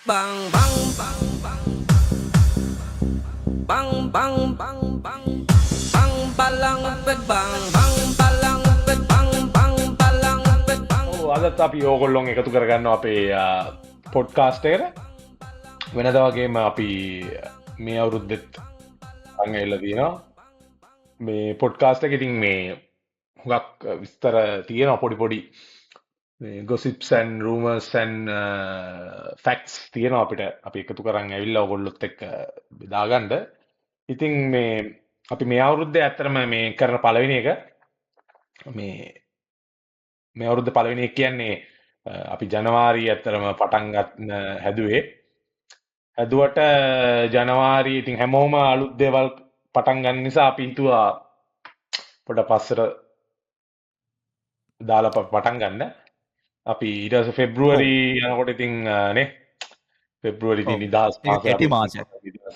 Bang bang bang bang bang bang bang bang bang balang pet bang bang balang pet bang bang balang pet bang. අදත් අපි ඕගොල්ලොන් එකතු කරගන්න අපේ podcast එකට වෙනද වගේම අපි මේ අවුරුද්දෙත් අංගඉල්ල තියෙනවා මේ පොඩ්කාස්ට එක ඉතින් මේ හුඟක් විස්තර තියෙන පොඩි ගොසිප්සන් රූමර්සන් ෆැක්ස් තියෙන අපිට අපි එකතු කරන්න ඇවිල්ල ඔගොල්ලොත් එක් බෙදාගන්ඩ ඉතින් මේ අපි මේ අවුරුද්ද ඇත්තරම මේ කරන පලවෙනි එක මේ අවුරුද්ද පළවෙනි එක කියන්නේ අපි ජනවාරි ඇත්තරම පටන් ගන්න හැදුවට ජනවාරි ඉතින් හැමෝම අලුත් දේවල් පටන් ගන්න නිසා අපි හිතුවා පොඩ පස්සට දාලා පටන් ගන්න. අපි ඊට පස්සේ ෆෙබ්‍රුවරි යනකොට ඉතින් නේ ෆෙබ්‍රුවරි ඉතින් නිදහස් මාසය කෙටි මාසයක්.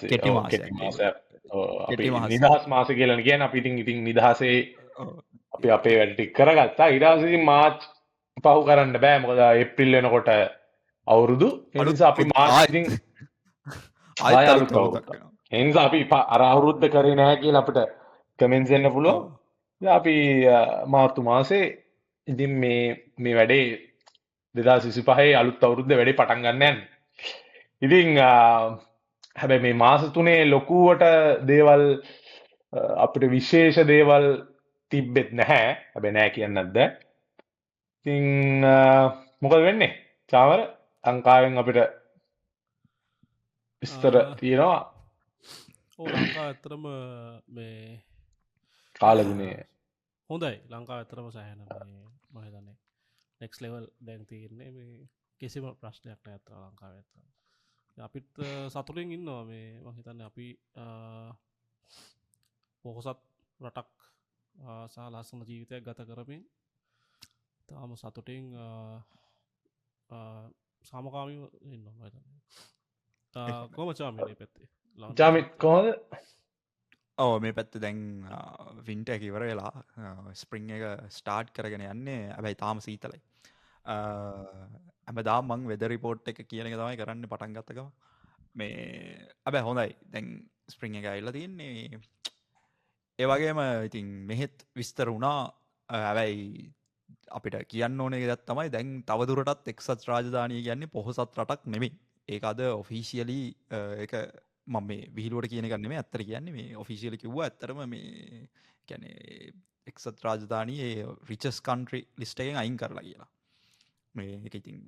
කෙටි ඔව්, මාසයක්. කෙටි මාසයක්. ඔව්, අපි කෙටි මාසයක්. නිදහස් මාසය කියලා කියන්නේ අපි ඉතින් නිදහසේ ඔව්. අපි අපේ වැඩ ටික කරගත්තා. ඊට පස්සේ ඉතින් මාර්ච් පහු කරන්න බෑ මොකද ඒප්‍රිල් වෙනකොට අවුරුදු ඒ අලුත් නිසා අපි මාර්ච් ආයෙත් ඉතින් ආයෙත් අලුත් අලුත් අවුරුද්දක් අවුරුද්දක් වෙනවා. ඒ නිසා අපි අර අවුරුද්ද කරේ නැහැ කියලා අපිට කමෙන්ට්ස් එන්න පුළුවන්. ඔව්. ඉතින් අපි මාර්තු මාසේ ඉතින් මේ වැඩේ 2025 අලුත් අවුරුද්ද වැඩේ පටන් ගන්න යන්නේ. ඉතින් හැබැයි මේ මාස තුනේ ලොකුවට දේවල් අපිට විශේෂ දේවල් තිබ්බෙත් නැහැ. හැබැයි නැහැ කියන්නත් බෑ. ඉතින් මොකද වෙන්නේ? චාමර ලංකාවෙන් අපිට විස්තර තියෙනවා ඕ ලංකා ඇතරම මේ කාලගුණය. හොඳයි ලංකා ඇතරම සෑහන මහිතන්නේ නෙක්ස් ලෙවල් දැන් තියන්නේ මේ කිසිම ප්‍රශ්නයක් ඇතර ලංකාව ඇත අපිත් සතුරින් ඉන්නවා මේ මහිතන්න අපි පොහොසත් රටක් සහ ලස්සන ජීවිතයක් ගත කරමින් තාම සතුටින් සාමකාමී ඉන්න මහිතන්න කොම චාමිනේ පැත්තේ ජාමිත් කොහොමද? ඔව් මේ පැත්ත දැන් වින්ටර් එක ඉවර වෙලා ස්ප්‍රින්ග් එක ස්ටාර්ට් කරගෙන යන්නේ. හැබැයි තාම සීතලයි. හැමදාම මං වෙදර් රිපෝට් එක කියන එක තමයි කරන්න පටන් ගත්ත ගම. මේ හැබැයි හොඳයි. දැන් ස්ප්‍රින්ග් එක ඇවිල්ලා තියෙන්නේ. ඒ වගේම ඉතින් මෙහෙත් විස්තර වුණා. හැබැයි අපිට කියන්න ඕනේ එකක් තමයි දැන් තවදුරටත් එක්සත් රාජධානිය කියන්නේ පොහොසත් රටක් නෙමෙයි. ඒක අද ඔෆිෂියලි ඒක මම මේ විහිළුවට කියන එක නෙමෙයි ඇත්තට කියන්නේ මේ ඔෆිෂියලි කිව්වා ඇත්තටම මේ කියන්නේ එක්සත් රාජධානියේ රිචස් කන්ට්‍රි ලිස්ට් එකෙන් අයින් කරලා කියලා. මේ ඒක ඉතින්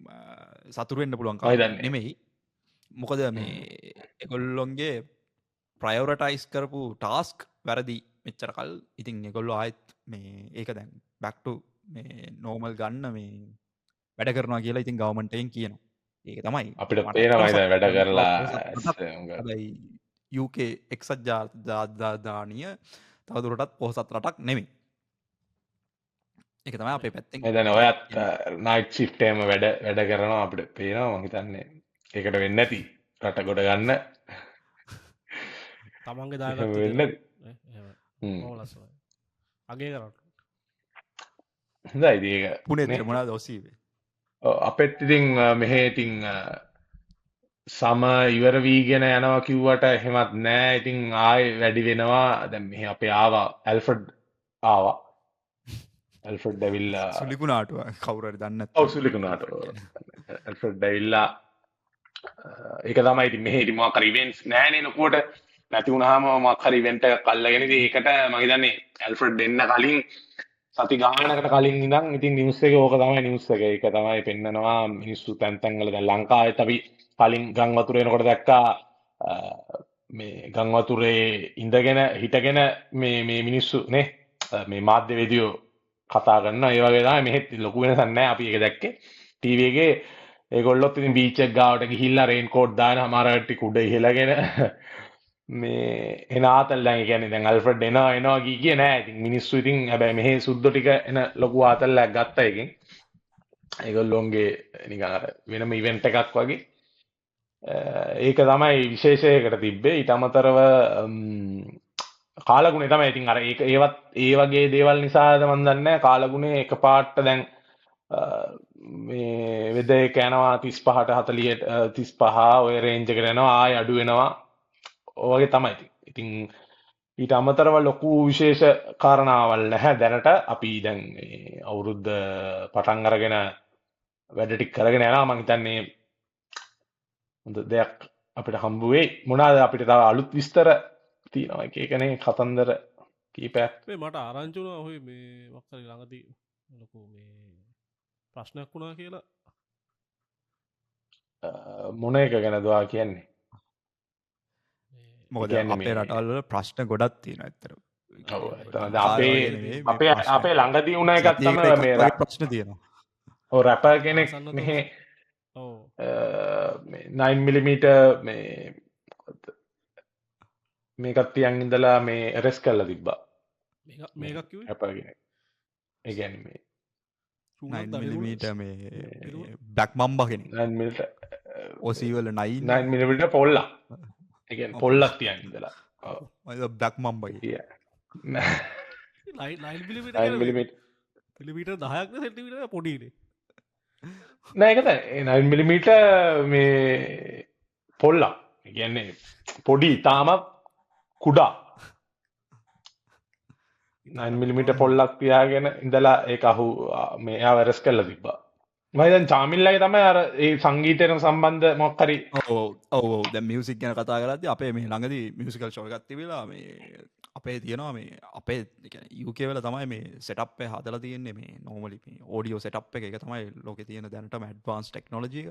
සතුටු වෙන්න පුළුවන් කාරණා නෙමෙයි. මොකද මේ ඒගොල්ලොන්ගේ ප්‍රයොරිටයිස් කරපු ටාස්ක් වැරදි මෙච්චර කල්. ඉතින් ඒගොල්ලෝ ආයෙත් මේ ඒක දැන් බැක් ටු මේ නෝමල් ගන්න මේ වැඩ කරනවා කියලා ඉතින් ගවර්න්මන්ට් එකෙන් කියනවා. ඒක තමයි අපිට පේනවා ඉතින් වැඩ කරලා හැබැයි UK එක්සත් ජාතික තවදුරටත් පොහොසත් රටක් නෙමෙයි. ඒක තමයි අපේ පැත්තෙන්. දැන් ඔයත් නයිට් ෂිෆ්ට් එකම වැඩ කරනවා අපිට පේනවා. මම හිතන්නේ ඒකට වෙන්නේ නැති රට ගොඩ ගන්න තමන්ගේ වෙන්නේ දාගත්ත නැති. ලස්ස අගේ කරට හොඳයි ඉතින් ඒක පුනේ නේ. මොනවද ඔසීවේ? අපෙත් ඉතින් මෙහෙ ඉතින් සම ඉවර වීගෙන යනවා කිව්වට එහෙමත් නෑ. ඉතින් ආයෙ වැඩි වෙනවා. දැන් මෙහෙ අපේ ආවා ඇල්ෆ්‍රඩ් ආවා. ඇල්ෆ්‍රඩ් ඇවිල්ලා සුලිකුණාටුව කවුරු හරි දන්නේ ඔව් සුලිකුණාට ඇල්ෆ්‍රඩ් ඇවිල්ලා ඒක තමයි ඉතින් මෙහෙ ඉතින් මොකක් හරි ඉවෙන්ට්ස් නෑනේ ලොකුවට. නැති වුණාම මොකක් හරි ඉවෙන්ට් එකක් අල්ලගෙන ඉතින් ඒකට මම හිතන්නේ ඇල්ෆ්‍රඩ් එන්න කලින් සති ගානකට කලින් ඉඳන් ඉතින් නිවුස් එකේ ඕක තමයි නිවුස් එක. ඒක තමයි පෙන්නනවා මිනිස්සු තැන් තැන් වල දැන් ලංකාවෙත් අපි කලින් ගම් වතුර එනකොට දැක්කා මේ ගම් වතුරේ ඉඳගෙන හිටගෙන මේ මිනිස්සු නේ මේ මාධ්‍යවේදියෝ කතා කරනවා. ඒ වගේ තමයි මෙහෙත් ලොකු වෙනසක් නැහැ. අපි ඒක දැක්කේ ටීවී එකේ. ඒගොල්ලොත් ඉතින් බීච් එක ගාවට ගිහිල්ලා රේන් කෝට් දාන හමාරකට ටික උඩ ඉහළගෙන මේ එන ආතල් දැන් කියන්නේ දැන් ඇල්ෆ්‍රඩ් එනවා කිය නෑ. ඉතින් මිනිස්සු ඉතින් හැබැයි මෙහි සුද්දෝ ටික එන ලොකු ආතල්ලක් ගත්තා එකෙන්. ඒගොල්ලොන්ගේ නිකන් අර වෙනම ඉවෙන්ට් එකක් වගේ. ඒක තමයි විශේෂයකට තිබ්බේ. ඊට අමතරව කාලගුණේ තමයි ඉතින් අර ඒක ඒ වගේ දේවල් නිසාද මන් දන්නේ නැහැ. කාලගුණේ එකපාරට දැන් මේ වෙද එක යනවා 35ට 40ට 35 ඔය රේන්ජ් එකට යනවා ආය අඩු වෙනවා ඔය වගේ තමයි ඉතින් ඊට අමතරව ලොකු විශේෂ කාරණාවල් නැහැ දැනට අපි දැන් මේ අවුරුද්ද පටන් අරගෙන වැඩ ටික කරගෙන යනවා මම හිතන්නේ හොඳ දෙයක් අපිට හම්බ වෙයි මොනවාද අපිට තව අලුත් විස්තර තියෙනවා එක එකනේ කතන්දර කීපයක් මේ මට ආරංචි වුණා ඔය මේ වක්තරි ළඟදී ලොකු මේ ප්‍රශ්නයක් වුණා කියලා මොන එක ගැනද ඔයා කියන්නේ මොකද කියන්නේ අපේ මේ- රටවල් වල ප්‍රශ්න ගොඩක් තියෙනවා ඇත්තට. ඔව් ඇත්තටම දැන් කාර්යය අපේ නෙවෙයි, මේ අපේ ප්‍රශ්න. අපේ ළඟදී වුණ එකක් සතියකට තමයි එකක් මේ වගේ ප්‍රශ්න තියෙනවා. ඔව් රැපර් කෙනෙක් ආසන්නතම. මෙහි ඔව් 9mm මේ මේකත් තියන් ඉඳලා මේ රෙස් කරලා තිබ්බා මේකක් කිව්වේ රැපර් කෙනෙක් ඒ කියන්නේ මේ 9mm මේ පිරුව? බ්ලැක් මම්බා කෙනෙක්. 9mm OC වල 9 9mm පොල්ලක් ඒ කියන්නේ පොල්ලක් තියන් ඉඳලා ඔව් බ්ලැක් මම්බා කෙනෙක්. yeah 9mm 9mm පිලිමීටර් 10ක් නේ සෙන්ටිමීටර් පොඩිනේ නෑ ඒක තමයි 9mm මේ පොල්ලක් ඒ කියන්නේ පොඩි තාම කුඩා 9mm පොල්ලක් තියාගෙන ඉඳලා ඒක අහු මේ එයා වැරස් කරලා තිබ්බා මම දැන් චාමිල්ලගේ තමයි අර ඒ සංගීතයට සම්බන්ධ මොකක් හරි ඔව් දැන් මියුසික් ගැන කතා කරද්දී අපේ මේ ළඟදී මියුසිකල් ෂෝ එකක් තිබිලා මේ අපේ තියෙනවා මේ අපේ ඒ කියන්නේ UK වල තමයි මේ සෙටප් එක හදලා තියෙන්නේ මේ normally මේ ඔඩියෝ සෙටප් එක ඒක තමයි ලෝකේ තියෙන දැනටම ඇඩ්වාන්ස් ටෙක්නොලොජි එක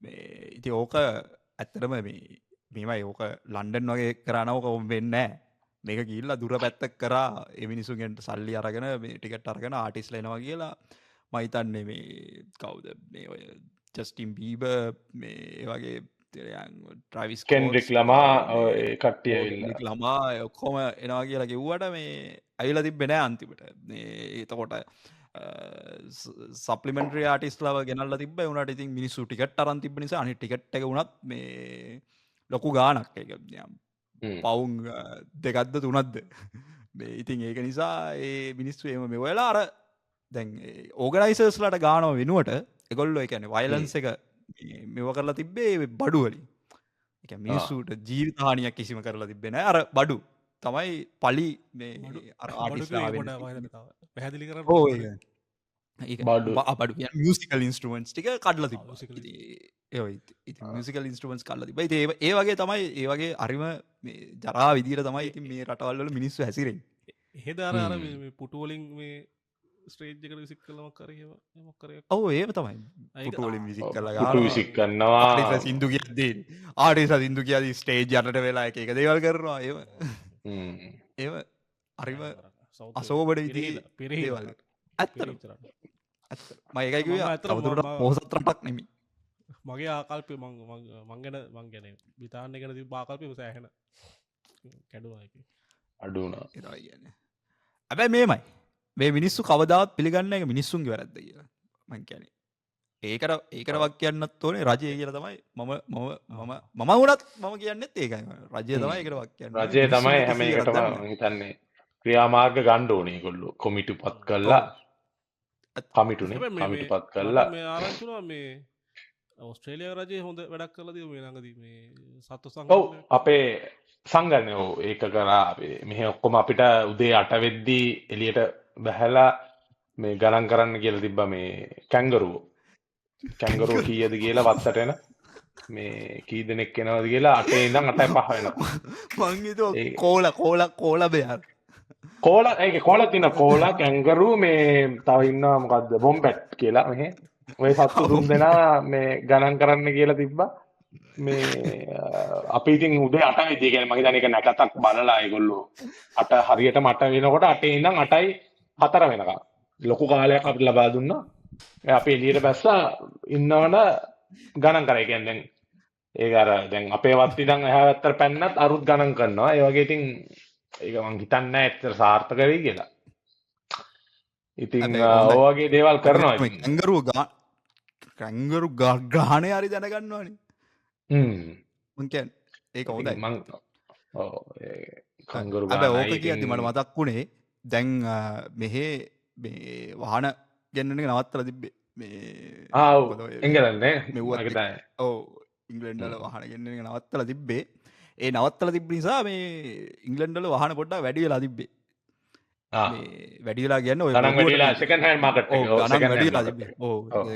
මේ ඉතින් ඕක ඇත්තටම මේවයි ඕක ලන්ඩන් වගේ කරාන ඕක වෙන්නේ නැහැ මේක ගිහිල්ලා දුර පැත්තක් කරා ඒ මිනිස්සුන්ගෙන් සල්ලි අරගෙන මේ ටිකට් අරගෙන ආටිස්ලා එනවා කියලා මම හිතන්නේ මේ කවුද මේ ඔය ජස්ටින් බීබර් මේ ඒ වගේ ට්‍රයිවිස් කෙන්ඩ්‍රික් ළමා ඔය කට්ටිය ඇවිල්ලා ළමා ඔක්කොම එනවා කියලා කිව්වට මේ ඇවිල්ලා තිබ්බේ නෑ අන්තිමට මේ එතකොට සප්ලිමෙන්ටරි ආටිස්ලාව ගෙනල්ලා තිබ්බ උනාට ඉතින් මිනිස්සු ටිකට් අරන් තිබ්බ නිසා අනිත් ටිකට් එක උනත් මේ ලොකු ගාණක් ඒක පවුන් දෙකක්ද තුනක්ද මේ ඉතින් ඒක නිසා ඒ මිනිස්සු එහෙම මේ ඔයලා අර දැන් ඕගනයිසර්ස්ලාට ගානව වෙනුවට ඒගොල්ලෝ ඒ කියන්නේ වයලන්ස් එක මෙව කරලා තිබ්බේ බඩු වලින් ඒ කියන්නේ මිනිස්සුන්ට ජීවිත හානියක් කිසිම කරලා තිබ්බේ නෑ අර බඩු තමයි පලි මේ අර ආටිස්ලා පැහැදිලි කර ඕ ඒක බඩු. බඩු මියසිකල් ඉන්ස්ට්‍රුමන්ට්ස් ටික කඩලා තිබ්බා Musical ඉතින් මියසිකල් ඉන්ස්ට්‍රුමන්ට්ස් කඩලා තිබ්බා ඉතින් ඒ වගේ තමයි ඒ වගේ හරිම මේ ජරා විදියට තමයි ඉතින් මේ රටවල් වල මිනිස්සු හැසිරෙන්නේ එහෙද අර පුටුවලින් මේ ස්ටේජ් එකට විසික් කළා මොකක් හරි මොකක් හරි ඔව් ඒව තමයි ඒක පුටුවලින් විසික් කරලා පුටු විසික් කරනවා ආටිස්ලා සින්දු කියද්දී ආටිස්ලා සින්දු කියද්දී ස්ටේජ් යටට වෙලා එක දේවල් කරනවා ඒව ඒව හරිම අසෝබඩ විදිහේ දේවල් ඇත්තටම මම ඒකයි කිව්වේ ඇත්තටම තවදුරටත් මම- පොහොසත් රටක් නෙමෙයි මගේ ආකල්පය මං ගැන විතාන්න ගැන තිබ ආකල්පය සෑහෙන කැඩුනා එක අඩු වුණා ඒතයි කියන්නේ හැබැයි මේමයි මේ මිනිස්සු කවදාවත් පිළිගන්න එක මිනිස්සුන්ගේ වැරද්ද කියලා මං කියන්නේ ඒකට වක් කියන්නත් ඕනේ රජය කියලා තමයි මම වුණත් මම කියන්නෙත් ඒකයි රජය තමයි ඒකට වක් කියන්නේ රජය තමයි හැම එකටම මම හිතන්නේ ක්‍රියාමාර්ග ගන්න ඕනේ ඒගොල්ලෝ කොමිටු පත් කළා කමිටුනේ කමිටු පත් කළා මේ ආරංචුනා මේ ඔස්ට්‍රේලිය රජය හොඳ වැඩක් කලද මේ ළඟදී මේ සත්තු ඔව් අපේ සංගරණය ඔව් ඒක කරා අපේ මෙහෙ ඔක්කොම අපිට උදේ 8 වෙද්දී එළියට බහැලා මේ ගණන් කරන්න කියලා තිබ්බා මේ කැංගරුවෝ කීයද කියලා වත්තට එන මේ කී දෙනෙක් එනවද කියලා 8 ඉඳන් 8:05 වෙනකම් මං හිතුවා කෝලා බෙයාර කෝලා ඒකේ කෝලා තියෙන කෝලා කැංගරු මේ තව ඉන්නවා මොකද්ද බොම්බැට් කියලා මෙහෙ ඔය සත්තු තුන් දෙනා මේ ගණන් කරන්න කියලා තිබ්බා මේ අපි ඉතින් උදේ 8 වෙද්දී කියන්නේ මම හිතන්නේ ඒක නැකතක් බලලා ඒගොල්ලෝ 8 හරියටම 8 වෙනකොට 8 ඉඳන් 8:04 වෙනකම් ලොකු කාලයක් අපිට ලබා දුන්නා අපි එළියට බැස්සා ඉන්නවන ගණන් කරා කියන්නේ දැන් ඒක අර දැන් අපේ වත්ති ඉඳන් එහා පැත්තට පැන්නත් අරුත් ගණන් කරනවා ඒ වගේ ඉතින් ඒක මං හිතන්නේ නැහැ ඇත්තට සාර්ථක වෙයි කියලා. ඉතින් ඔය වගේ දේවල් කරනවා ඉතින්. කැංගරු ග්‍රහණය හරි දැනගන්නවානේ. මං කියන්නේ ඒක හොඳයි. මං ඔව් කංගරු හැබැයි ඕක කියද්දි මට මතක් වුණේ දැන් මෙහෙ මේ වාහන ගෙන්නන එක නවත්තලා තිබ්බේ. මේ ආව් එංගලන්නේ මෙව්වත් මකතයි ඕ ඉංගලන්ඩල වහන ගෙන්න්න නවත්තල තිබ්බේ ඒ නවත්තල තිබ නිසා මේ ඉංගලන්ඩල වහන පොඩ්ඩ වැඩියලා තිබ්බේ වැඩිලා ගන්න ගණන් වැඩිලා සෙකන්ඩ් හෑන්ඩ් මාකට් එක ගණන් වැඩිලා තිබ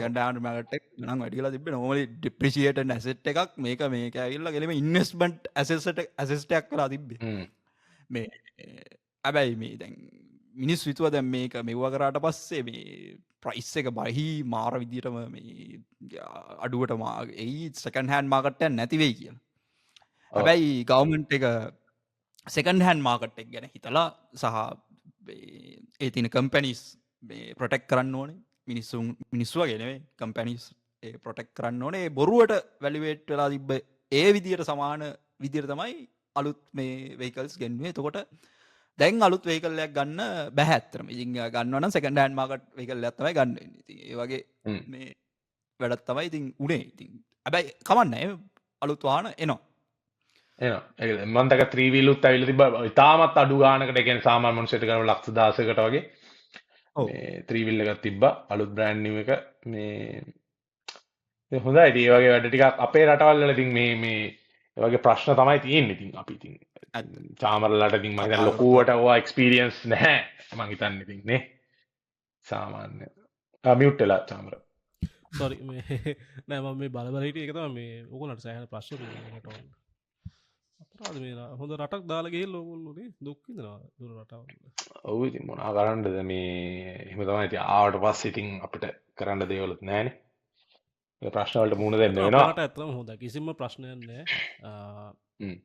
ගඩාන මට ගණන් වැඩිලා තිබ නොමලි ඩිප්‍රිසිේට ඇසෙට් එකක් මේක මේක ඇල්ල ගෙලම ඉන්වස්මට් ඇසට ඇසෙස්ටයක් කලා තිබ්බේ මේ ඇබැයි මේ දැන් මිනිස් විතුව දැම් මේක මෙව්ව කරාට පස්සේ මේ ප්‍රයිස් එක බහි මාර විදිටම මේ අඩුවට ඒ සකන් හැන් මාකට්ටයන් නැතිවෙයි කියල හැබැයි ගවමන්ට් එක සෙකන් හැන් මාකට් එක් ගැන හිතලා සහ ඒ තින කම්පැනිස් ප්‍රොටෙක් කරන්න ඕනේ මිනිස්සුව ගෙනවේ කම්පැනිස් ප්‍රොටෙක් කරන්න ඕනේ බොරුවට වැලිවේට් වෙලා තිබ්බ ඒ විදියට සමාන විදිර තමයි අලුත් මේ වෙයිකල්ස් ගෙන්වේ තකොට දැන් අලුත් වේකල්ලයක් ගන්න බැහැත්තරම ඉතින් ගන්නවන සෙකන්ඩ හැන් මාකට් වේකල් ඇත්තමයි ගන්න ඒ වගේ මේ වැඩත් තමයි ඉතින් උනේ ඉතින් ඇබැයි කමන්න අලුත් වාහන එනවා මන්තක ත්‍රීවිලුත් ඇවිල තිබ ඉතාමත් අඩු ගානකට එකෙන් සාමාන් මනුසයට කරන ලක්ෂ දාසකට වගේ ත්‍රීවිල්ල එකත් තිබ්බ අලුත් බ්‍රෑන්්නිව එක මේ හොඳ ඒ වගේ වැඩ ටිකක් අපේ රටවල්ල ඉතින් මේ වගේ ප්‍රශ්න තමයි තියෙන්නේ ඉතින් අපි ඉතින් චාමරලට ඉතින් මම හිතන්නේ ලොකුවට ඔයා එක්ස්පීරියන්ස් නැහැ මම හිතන්නේ ඉතින් නේ සාමාන්‍ය මියුට් වෙලා චාමර සෝරි මේ නෑ මම මේ බලබල හිටියේ ඒක තමයි මේ ඕගොල්ලන්ට සෑහෙන ප්‍රශ්න තියෙනවා අපරාධ මේ හොඳ රටක් දාලා ගිහිල්ලා ඕගොල්ලෝ නේ දුක් විඳිනවා දුර රටවල් ඔව් ඉතින් මොනවා කරන්නද මේ එහෙම තමයි ඉතින් ආවට පස්සේ ඉතින් අපිට කරන්න දේවලුත් නැහැනේ ඒ ප්‍රශ්න වලට මුහුණ දෙන්න වෙනවා අපරාට ඇත්තම හොඳයි කිසිම ප්‍රශ්නයක් නැහැ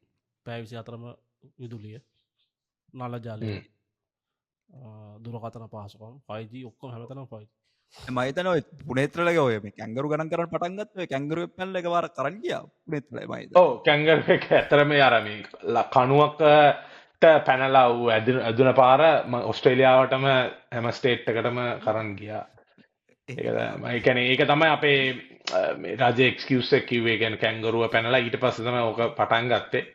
පැය 24ම විදුලිය නල ජලය දුරකථන පහසුකම් 5G ඔක්කොම හැමතැනම 5G මහිතන පුනේත්‍රලක ඔය මේ කැංගරු ගණන් කරන්න පටන් ගත්ත ඔය කැංගරු පැනල එක වාර කරන් ගියා පුනේත්‍රලයි මහිත ඔව් කැංගරු එක ඇතරම අර මේ කණුවකට පැනලා ඌ ඇදුන පාර ඔස්ට්‍රේලියාවටම හැම ස්ටේට් එකටම කරන් ගියා ඒක ඒක තමයි අපේ රජ එක්ස්කියුස් එක කිව්වේ කියන්නේ කැංගරුව පැනලා ඊට පස්සේ තමයි ඕක පටන් ගත්තේ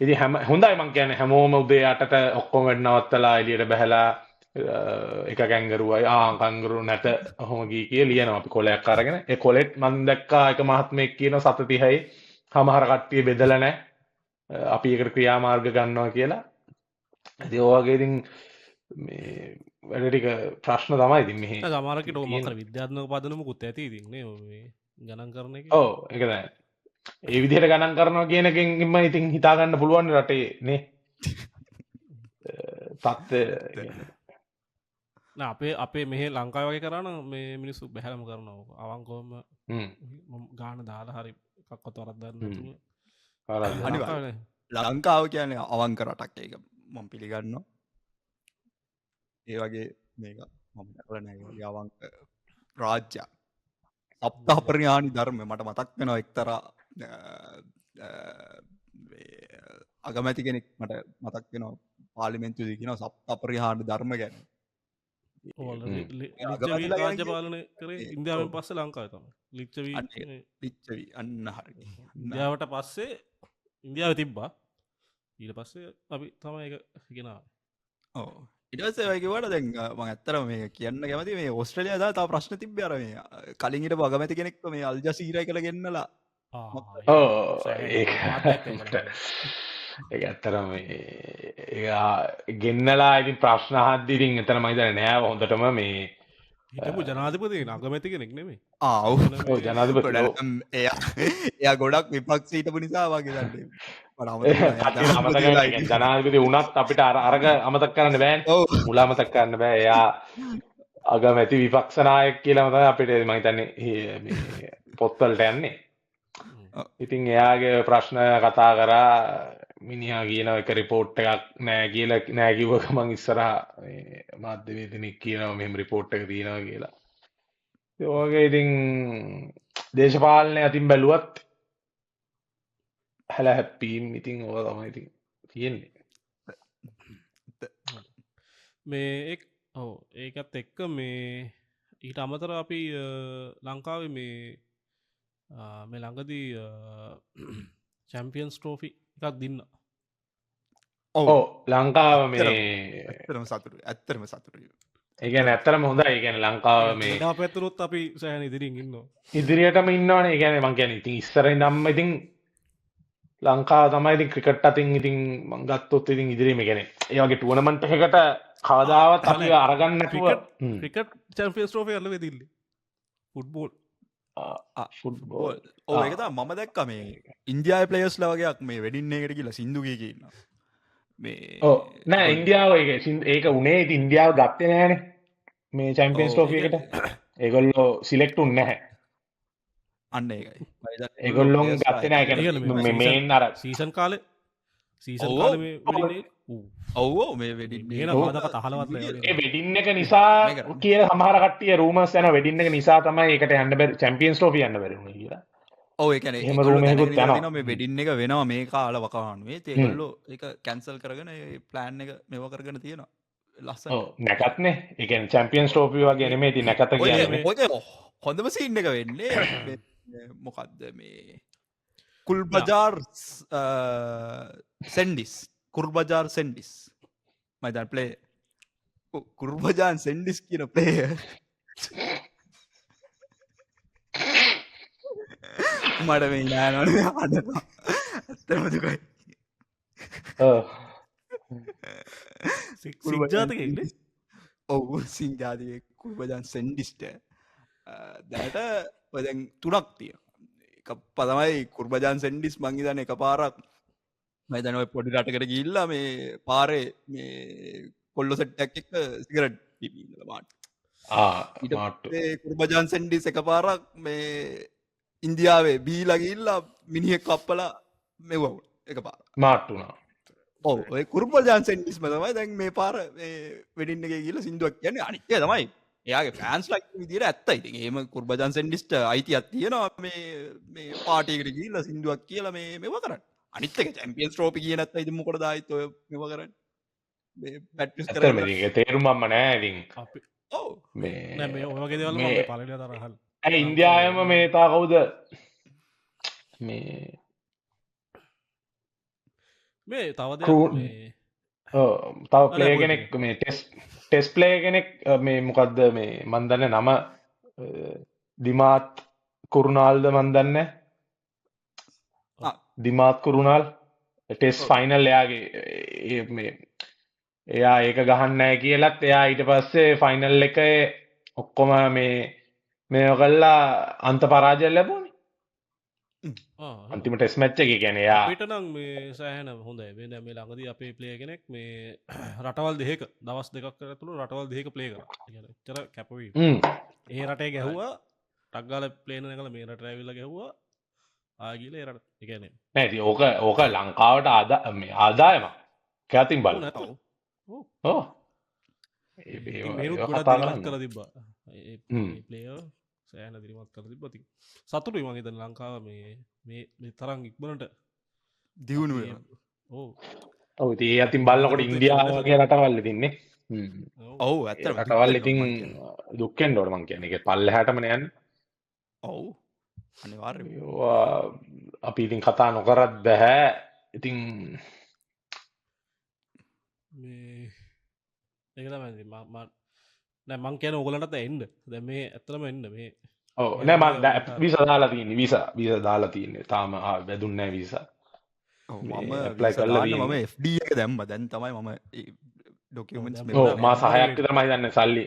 ඉතින් හැම හොඳයි මං කියන්නේ හැමෝම උදේ 8ට ඔක්කොම වැඩ නවත්තලා එළියට බහැලා එක කැංගරුවයි කැංගරු නැත ඔහොම ගිය කිය ලියනවා අපි කොලයක් අරගෙන ඒ කොලෙත් මම දැක්කා එක මහත්මයෙක් කියන 7:30යි සමහර කට්ටිය බෙදලා නැහැ අපි ඒකට ක්‍රියාමාර්ග ගන්නවා කියලා ඉතින් ඔය වගේ ඉතින් මේ වැඩ ටික ප්‍රශ්න තමයි ඉතින් මෙහි සමහරකට ඔය මොකද විද්‍යාත්මක පදනමකුත් ඇති ඉතින් නේ ඔය ගණන් කරන එක ඔව් ඒක තමයි ඒ විදිහට ගණන් කරනවා කියන එකෙන් ඉතින් හිතා ගන්න පුළුවන් රටේ නේ තත්ත්වය අපේ මෙහ ලංකාව වගේ කරන මේ මිනිස්සු බැහැලම කරනවා අවංකෝම ගාන දාලා හරි කක්කොත් වරත්දන්න ලංකාව කියන අවංක රටක් ඒක මම පිළිගන්න ඒ වගේ මේක මම අවංක රාජ්‍ය අප්තාපරයානි ධර්ම මට මතක් වෙනවා එක්තරා අගමැති කෙනෙක් මට මතක් වෙනවා පාර්ලිමේන්තුවේ කියන සප්තපරිහාන ධර්ම ගැන රාජ්‍ය පාලනය කරේ ඉන්දියාවෙන් පස්සේ ලංකාවේ තමයි ලිච්ඡවි අන්න හරි ඉන්දියාවට පස්සේ ඉන්දියාව තිබ්බා ඊට පස්සේ අපි තමයි ඒක ගෙනාවේ ඔව් ඊට පස්සේ ඔය කිව්වට දැන් මම ඇත්තටම මේ කියන්න කැමති මේ ඕස්ට්‍රේලියාව දාලා තව ප්‍රශ්න තිබ්බේ අර මේ කලින් හිටපු අගමැති කෙනෙක්ව මේ අල් ජසීරා කියලා ගෙන්නලා ඒක ඇත්තරම ගෙන්නලා ඉතින් ප්‍රශ්න අහද්දි ඉතින් එතන මම හිතන්නේ නෑ හොඳටම මේ හිටපු ජනාධිපති අගමැති කෙනෙක් නෙමෙයි ඔව් ජනාධිපති එයා ගොඩක් විපක්ෂ හිටපු නිසා වගේ දන්නේ ජනාධිපති වුණත් අපිට අරග අමතක කරන්න බෑනේ මුල අමතක කරන්න බෑ එයා අගමැති විපක්ෂ නායක කියලාම තමයි අපිට මම හිතන්නේ මේ පොත්වලට යන්නේ ඉතින් එයාගේ ප්‍රශ්න කතා කරා මිනිහා කියන එක රිපෝට් එකක් නෑ කියලා නෑ කිව්ව ගමන් ඉස්සරහා මාධ්‍යවේදිනෙක් කියනවා මෙහෙම රිපෝට් එක තියෙනවා කියලා. ඒ වගේ ඉතින් දේශපාලනය අතින් බැලුවත් හැල හැප්පීම් ඉතින් ඕක තමයි ඉතින් තියෙන්නේ. මේ ඔව් ඒකත් එක්ක මේ ඊට අමතරව අපි ලංකාවේ මේ ළඟදී චැම්පියන්ස් ට්‍රෝෆි එකක් දින්න ඔව් ලංකාව මේ ඇත්තරම සතුටුයි ඒ කියන්නේ ඇත්තටම හොඳයි. ඒ කියන්නේ ලංකාව මේ ක්‍රීඩා පැත්තනොත් අපි සෑහන ඉදිරින් ඉන්න ඉදිරියටම ඉන්නවනේ. ඒ කියන්නේ මං කියන්නේ ඉතින් ඉස්සර ඉඳන්ම ඉතින් ලංකාව තමයි ඉතින් ක්‍රිකට් අතින් ඉතින් මං ගත්තොත් ඉතින් ඉදිරියම කියන්නේ ඒ වගේ ටූර්නමන්ට් එකකට කවදාවත් අපි අරගන්න නැතුව ක්‍රිකට් චැම්පියන්ස් ට්‍රෝෆි අල්ල වෙදිල්ල ෆුට්බෝල් ෆුට්බෝල් ඕ ඒකත මම දැක්ක මේ ඉන්දියාය පලේස් ලවගේයක් මේ වෙඩින්න එකට කියලා සිින්දුගේ කියන්න මේ නෑ ඉන්දියාව ඒක උනේ ඉන්දියාව ගත්තේ නෑනේ මේ චැම්පියන්ස් ට්‍රෝෆි එකට ඒගොල්ලෝ සිලෙක්ට් උන්නේ නැහැ අන්න ඒකයි ඒගොල්ලොන් ගත්තේ නෑ කියන්නේ මේන් අර සීසන් කාලෙ සීසන් ඔව්. කාල ඔවෝ මේ වෙඩින් මේන හදක තහලවත් ඒ වෙඩින්න එක නිසා කියන සමහර කට්ටිය රූමර්ස් යන වෙඩින්න එක නිසා තමයි ඒකට යන්න බැරි චැම්පියන්ස් ට්‍රෝෆි යන්න බැරි වුණේ කියලා ඔව එකන එහෙම room එකකුත් යනවා. මේ වෙඩින්න එක වෙනවා මේ කාල වකානුවේ තේගොල්ලෝ එක කැන්සල් කරගෙන ප්ලෑන් එක මෙව කරගෙන තියෙනවා ලස්සන ඔව් නැකත්නේ ඒ කියන්නේ චැම්පියන්ස් ට්‍රෝෆි වගේ නෙමෙයි ඉතින් නැකත කියන්නේ ඔය හොඳම සින්න එක වෙන්නේ මොකක්ද මේ කුල්බජාර් සෙන්ඩිස් කුර්බජාර් සෙන්ඩිස් මයිතන් පලේ කුර්බජාන් සෙන්ඩිස් කියන පලේ මට මේ යානන අඩනවා ඇත්තමදුකයි සික්ජාතකෙක්ද ඔවු සිංජාතිය කුර්බජාන් සෙන්ඩිස්ට දැනට ඔයදැන් තුනක් තිය එක පතමයි කුර්බජාන් සෙන්ඩිස් මංගිතන එක පාරක් මයිතනව පොඩි රටකට ගිල්ලා මේ පාරේ මේ කොල්ලො සට්ටක් එක සිගරට් මාට කුර්බජාන් සෙන්ඩිස් එක පාරක් මේ ඉන්දියාවේ බීලගිල්ලා මිනිහෙක් කප්පලා මෙවවු එක පාර මාට්ටුනා ඔව කුර්බජාන් සෙන්ඩිස් මතමයි දැන් මේ පාර වෙඩින්න එක කියල සිින්දුවක් කියන්නේ අනිත්‍ය තමයි එයාගේ ෆෑන්ස් ලක් විදිර ඇත්ත ඉති ඒම කුර්බජන් සෙන්ඩිස්ට අයිතියක් තියෙනවා මේ පාටිකට කියල්ල සිින්දුවක් කියලා මේ මෙව කරන්න අනිත්තක චැම්පියන්ස් ට්‍රෝපි කිය නැත්ත ඉති මොකට දායිත මෙව කරන්න පැටස් කර තේරුම්මම නෑ ඉතින් අපි ඕ මේ ඔයගේ දෙවල මේ- පලල තරහල් ඇ ඉන්දියායම මේතා කවුද මේ මේ තවද Crew- තව ප්ලේ කෙනෙක් මේ ටෙස් ප්ලේ කෙනෙක් මේ මොකක්ද මේ මන්දන්න නම දිමාත් කුරුණාල්ද මන්දන්න දිමාත් කුරුණාල් ටෙස් ෆයිනල් එයාගේ මේ එයා ඒක ගහන්නෑ කියලත් එයා ඊට පස්සේ ෆයිනල් එක ඔක්කොම මේ කල්ලා අන්ත පරාජය ලැබුණ අන්තිම ටෙස් මච්ච එක ගැන යා පිටනම් මේ සෑහන හොඳ වෙන මේ ළඟද අපේ ප්ලේ කෙනෙක් මේ රටවල් දෙක දවස් දෙකක් කරතුළු රටවල් දෙක ප්ලේ කර චර කැපවී ඒ රටේ ගැහ්වා ටක්ගාල ප්ලේන කළ මේ රට ඇවිල්ල ගැහ්වා ආගිල රට එකන නැති ඕක ලංකාවට ආදායම කැතින් බල නැත ඕ මේරුත් ගොඩක් දිරිමත් කළ තිබ්බා ප්ලේය සෑන දිරිමත් කර තිබති සතුටුයි මගේත ලංකාව මේ තරං ඉක්මනට දියුණුව ඕ ඔව් ඒ අතින් බලන්නකොට ඉන්දියාවගේ රටවල් තින්නේ ඔවු ඇත්ත රටවල් ඉතින් දුක්කෙන් ඩොඩ මං කියන එක පල්ලහැටමන යන්න ඔවු අනිවාර් අපි ඉතින් කතා නොකරත් බැහැ ඉතින් ඒක නෑ මං කියන ඔගලට එන්ඩ දැ මේ ඇත්තලම එන්න මේ ඕ නෑ විස දාලා තියන්නේ විස දාලා තියන්නේ තාම වැදුන්නෑ විස මම apply කරලා තියෙන්නේ. මම FD එක දැම්ම දැන් තමයි මම ඩොකියමෙන්ට්ස් මා සහයක් විතරමයි දන්න සල්ලි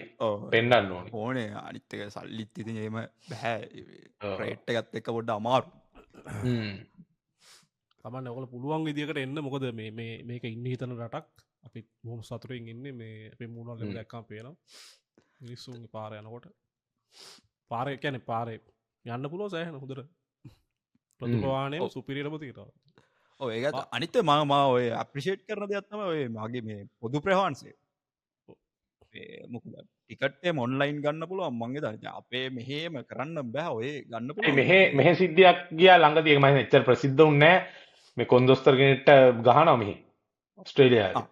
පෙන්ඩන්න ඕන ඕනේ අනිත්තක සල්ලිත් ඉතින් ඒම බැහැ ඔව්. රේට් එකත් එක පොඩ්ඩ අමාරු තමන් ඔකල පුළුවන් විදිකට එන්න මොකද මේක ඉන්න හිතන රටක් අපි මොහම සතුරෙන් ඉන්න මේ අපේ මුණල් දැක්කම් පේනම් මිනිස්සුන් පාර යනකොට පාරය කැන පාරය යන්න පුලෝ සෑහන හොදර ප්‍රතිපවානය සුපිරිරපතිකට ඔය ඒක අනිත මම ඔය අප්‍රිෂේට් කරන දෙයක්ත්තම ඔය මගේ මේ පොදු ප්‍රහන්සේ මොකද ටිකට්ේ මොන්ලයින් ගන්න පුළුව මගේ දන්න අපේ මෙහෙම කරන්න බැහ ඔය ගන්න පුළුවන්. මෙහ සිද්ධියක් ගියා ළඟදී මම එච්චර ප්‍රසිද්ධ වුණේ නැහැ මේ කොන්දොස්තරගෙනට ගහනවා මෙහි ඔස්ට්‍රේලියාවේ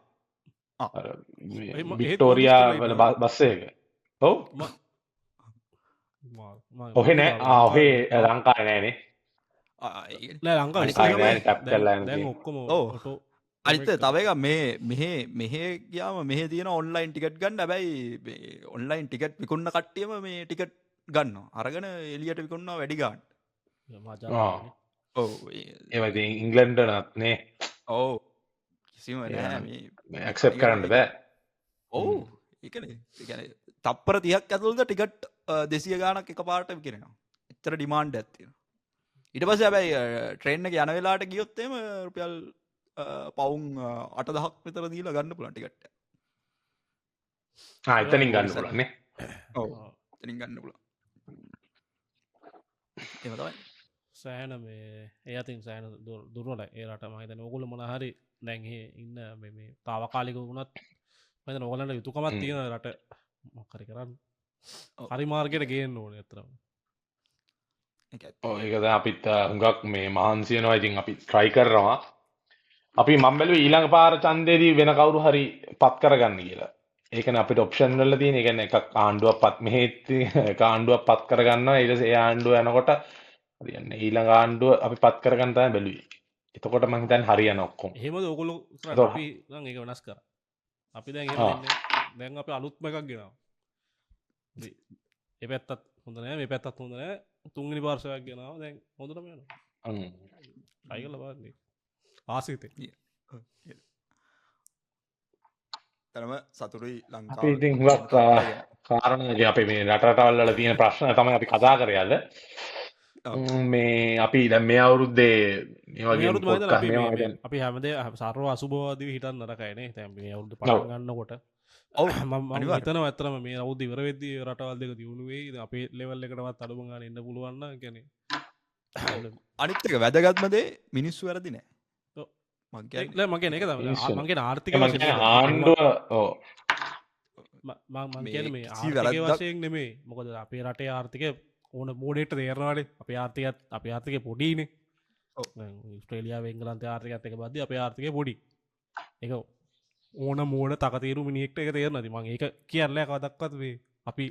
වික්ටෝරියා වල බස් එක ඔව් ඔහෙ නෑ ඔහේ ලංකාවේ නෑනේ නෑ ලංකා කැප් කරලා යන දැන් දේ. ඔක්කොම ඔව්. ඔටෝ අනිත තව එක මෙහෙ ගියාම මෙහෙ තියෙන ඔන්ලයින් ටිකට් ගන්න හැබැයි ඔන්ලයින් ටිකට් විකුණන කට්ටියම මේ ටිකට් ගන්නවා අරගෙන එලියට විකුණනවා වැඩි ගන්න ඔව් ඒවද ඉංගලන්ඩ නත්නේ ඔව් කිසිම නෑ මේ ඇක්සප් කරන්න බෑ ඔව් ඒකනේ තප්පර 30ක් ඇතුළත ටිකට් 200 ගාණක් එකපාරට විකිරෙනවා එච්චර ඩිමාන්ඩ් එකක් තියෙනවා ඊට පස්සේ හැබැයි ට්‍රේන් එක යන වෙලාවට ගියොත් එහෙම රුපියල් පවුම් 8,000ක් විතර දීලා ගන්න පුළුවන් ටිකට් එක. එතනින් ගන්න පුළුවන් නේ. ඔව්. එතනින් ගන්න පුළුවන්. එහෙම තමයි. සෑහෙන මේ ඒ අතින් සෑහෙන දුර්වලයි. ඒ රට මම හිතන්නේ ඕගොල්ලෝ මොන හරි දැන් ඉන්න මේ తాවකාලික වුණත් මම හිතන්නේ ඕගොල්ලන්ට යුතුයකමක් තියෙන රට මොකක් හරි කරන්න. හරි මාර්ගයට ගේන්න ඕනේ අතරම. ඒකද අපිත් හුඟක් මේ මහන්සි වෙනවා. ඉතින් අපි try කරනවා. අපි මම බැලුවේ ඊළඟ පාර ඡන්දේදී වෙන කවුරු හරි පත් කරගන්න කියලා. ඒ කියන්නේ අපිට ඔප්ෂන් වල තියෙන. ඒ කියන්නේ එකක් ආණ්ඩුවක් පත් මෙහෙත් එක ආණ්ඩුවක් පත් කරගන්නවා. ඊට පස්සේ ඒ ආණ්ඩුව යනකොට හරියන්නේ ඊළඟ ආණ්ඩුව අපි පත් කරගන්න තමයි බැලුවේ. එතකොට මම හිතන්නේ හරියන ඔක්කොම. එහෙමද ඕගොල්ලෝ කරන්නේ? අපි නම් ඒක වෙනස් කරා. අපි දැන් එහෙම දෙන්නේ. දැන් අපි අලුත්ම එකක් ගෙනවා. මේ පැත්තත් හොඳ නෑ මේ පැත්තත් හොඳ නෑ. තුන්වෙනි පාර්ශවයක් ගෙනාවා. දැන් හොඳටම යනවා. try කරලා බලන්න. ආසිතේ තරම සතුටුයි ලංකාව. අපි ඉතින් හුඟක් කාරණා අපි මේ රටවල් වල තියෙන ප්‍රශ්න තමයි අපි කතා කරේ අද. මේ අපි දැන් මේ අවුරුද්දේ මේ වගේ අපි හැමදේ සර්ව අසුභවාදී හිතන්න නරකයිනේ. දැන් මේ අවුරුද්ද පටන් ගන්නකොට ඔව් මම හිතනවා ඇත්තටම මේ අවුරුද්ද ඉවර වෙද්දී රටවල් දෙක දියුණු වෙයි. අපේ ලෙවල් එකටවත් අඩුම ගන්න එන්න පුළුවන් නම් කියන්නේ අනිත් එක වැදගත්ම දේ මිනිස්සු වැරදි නෑ. මගේ එක මගේ ආර්ථික ආණ්ඩුව මං මේ ආර්ථික වශයෙන් නෙමේ මොකද අපේ රටේ ආර්ථික ඕන මෝඩේට තේරවාට අපේ ආර්ථිකත් අපේ ආර්ථික පොඩිනේ ස්ට්‍රේලියාව එංගලන්තේ ආර්ථිකත් එක බද්දි අපේ ආර්ථික පොඩි එක ඕන මෝඩ තකතීරු මිනිහෙක්ට එක තේරෙන්නේ මං ඒක කියන්නේ කවදක්වත් මේ අපි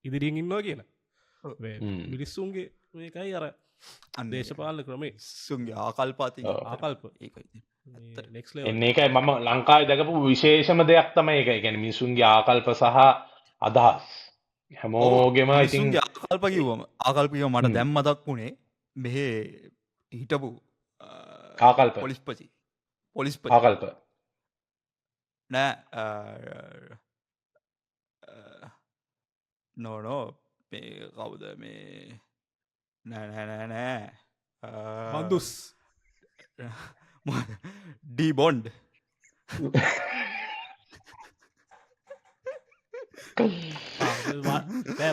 ඉදිරියෙන් ඉන්නවා කියලා මිනිස්සුන්ගේ මේකයි අර දේශපාලන ක්‍රමේ සුන්ගේ ආකල්පාති ආකල්ප එන්නේ එකයි මම ලංකාවේ දැකපු විශේෂම දෙයක් තමයි ඒක. ඒ කියන්නේ මිනිසුන්ගේ ආකල්ප සහ අදහස් හැමෝගෙම ඉතින් ආකල්ප කිව්වම ආකල්ප කිව්වම මට දැන් මතක් වුණේ මෙහෙ හිටපු ආකල්ප පොලිස්පති ආකල්ප නෑ නෝ මේ කවුද මේ නෑ බන්දුස් ඩීබොන්ඩ්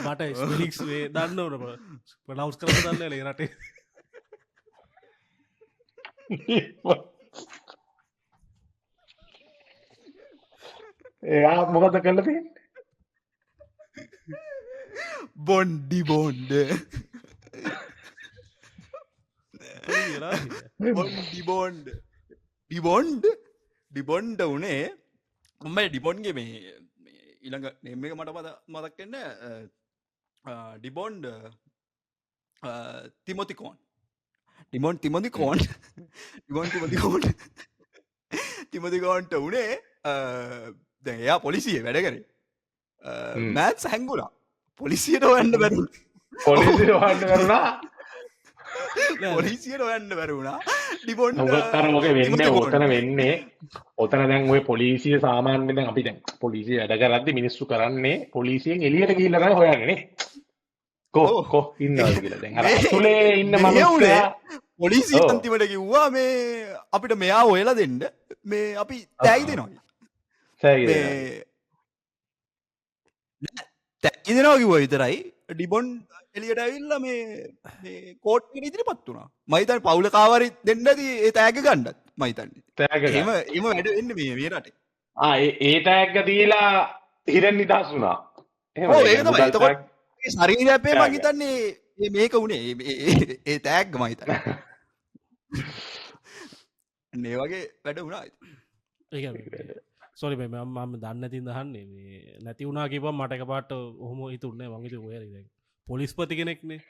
මට ස්පිලික්ස් වේ දන්න ඕන ප්‍රනවස් කර දන්න ලේ රටේ එයා මොකද කරලා තියෙන්නේ? බොන්ඩිබොන්ඩ් ඩිබොන්ඩ උනේ උම ඩිබොන්්ගේ මේ ඉළඟ නෙම එක මට මතක්කන්න ඩිබොන්ඩ් තිමොතිකෝන් ඩිමොන් තිමොතිකෝන් තිමතිකෝන්ට උනේ දැයා පොලිසිය වැඩ කරේ මෑත් හැංගුලා පොලිසියට ඔයන්න බැරු පොලිසියට හොයන්න බැරුණා පොලිසියට ඔයන්න බැරුණා ඩිබොන්ඩ් මොක වෙන්නේ ඔතන වෙන්නේ ඔතන දැන් ඔය පොලිසිය සාමාන්‍යයෙන් දැන් අපි දැන් පොලිසිය වැඩ කරද්දි මිනිස්සු කරන්නේ පොලිසියෙන් එළියට ගිහිල්ලා තමයි හොයන්නේ නේ කො ඉන්නවද කියලා දැන් අර අතුලේ ඉන්න මිනිස්සුයා පොලිසිය අන්තිමට කිව්වා මේ අපිට මෙයා හොයලා දෙන්න මේ අපි තෑගි දෙනවා තෑගි දෙනවා කිව්වා විතරයි ඩිබොන්ඩ් එළියට ඇවිල්ලා මේ කෝට්ටේට ඉදිරිපත් වුණා මම හිතන්නේ පවුල කාවරි දෙන්නදී ඒ තෑග්ග ගන්නත් මම හිතන්නේ තෑග්ග එහෙම වැඩ වෙන්නේ මේ රටේ ඒ තෑග්ග දීලා හිරෙන් නිදහස් වුණා ඔව් ඒක තමයි එතකොට ශරීරය අපේ මම හිතන්නේ මේක උනේ ඒ තෑග්ග මම හිතන්නේ මේ වගේ වැඩ වුණා ඒක සොරි මම දන්නේ නැතිව දහන්නේ මේ නැති වුණා කියපුවම මට එකපාරට ඔහොම හිතුන්නේ මං හිතුවේ ඔය දැන් පොලිස්පති කෙනෙක්නේ